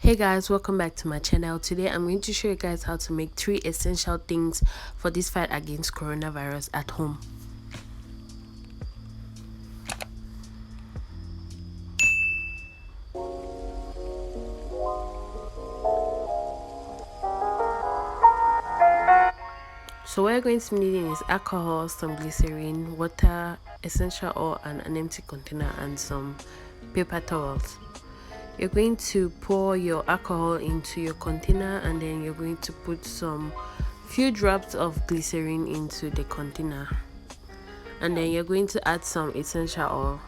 Hey guys, welcome back to my channel. Today I'm going to show you guys how to make 3 essential things for this fight against coronavirus at home. So what you're going to be needing is alcohol, some glycerin, water, essential oil, and an empty container, and some paper towels. You're going to pour your alcohol into your container, and then you're going to put some few drops of glycerin into the container, and then you're going to add some essential oil,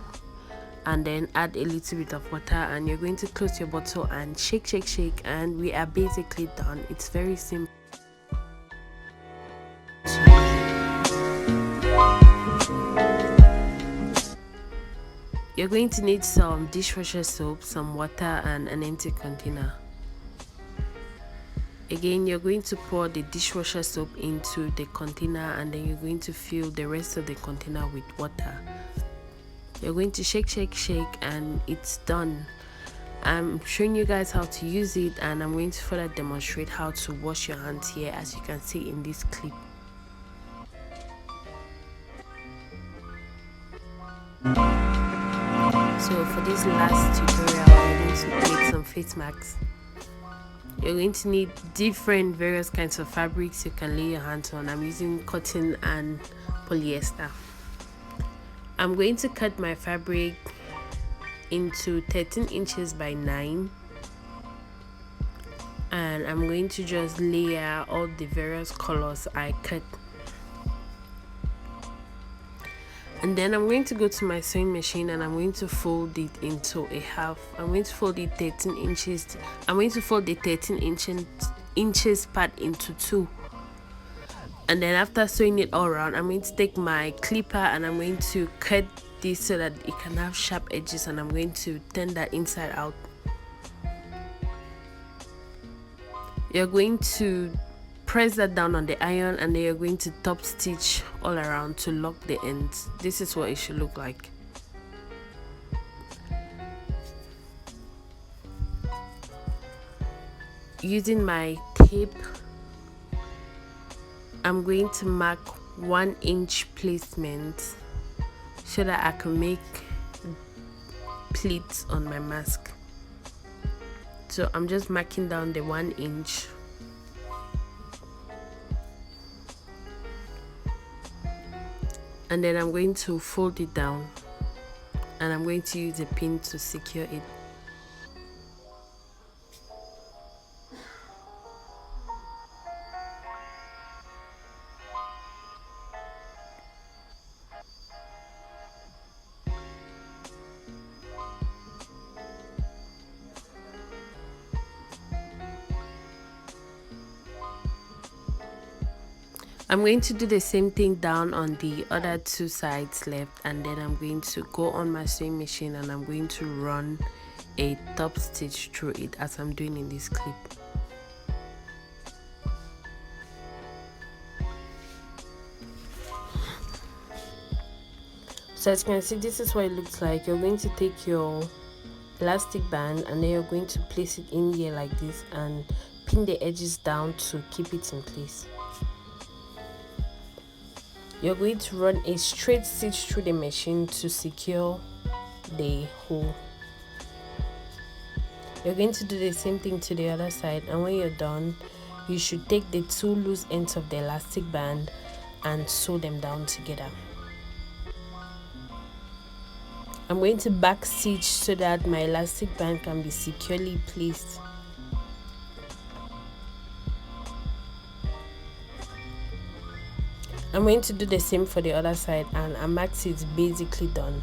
and then add a little bit of water, and you're going to close your bottle and shake, and we are basically done. It's very simple. You're going to need some dishwasher soap, some water, and an empty container. Again, you're going to pour the dishwasher soap into the container, and then you're going to fill the rest of the container with water. You're going to shake, and it's done. I'm showing you guys how to use it, and I'm going to further demonstrate how to wash your hands here, as you can see in this clip. So for this last tutorial, I'm going to make some face masks. You're going to need various kinds of fabrics you can lay your hands on. I'm using cotton and polyester. I'm going to cut my fabric into 13 inches by 9, and I'm going to just layer all the various colors I cut. And then I'm going to go to my sewing machine, and I'm going to fold it into a half. I'm going to fold it 13 inches. I'm going to fold the 13 inches part into 2. And then after sewing it all around, I'm going to take my clipper and I'm going to cut this so that it can have sharp edges, and I'm going to turn that inside out. You're going to press that down on the iron, and then you're going to top stitch all around to lock the ends. This is what it should look like. Using my tape, I'm going to mark 1 inch placement so that I can make pleats on my mask. So I'm just marking down the 1 inch. And then I'm going to fold it down, and I'm going to use a pin to secure it. I'm going to do the same thing down on the other 2 sides left, and then I'm going to go on my sewing machine and I'm going to run a top stitch through it, as I'm doing in this clip. So as you can see, this is what it looks like. You're going to take your elastic band, and then you're going to place it in here like this and pin the edges down to keep it in place. You're going to run a straight stitch through the machine to secure the hole. You're going to do the same thing to the other side, and when you're done, you should take the 2 loose ends of the elastic band and sew them down together. I'm going to back stitch so that my elastic band can be securely placed. I'm going to do the same for the other side, and I'm actually basically done.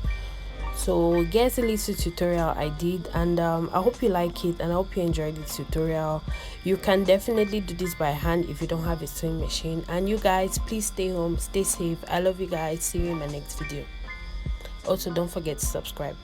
So guys, a little tutorial I did, and I hope you like it, and I hope you enjoyed the tutorial. You can definitely do this by hand if you don't have a sewing machine. And you guys, please stay home, stay safe. I love you guys. See you in my next video. Also, don't forget to subscribe.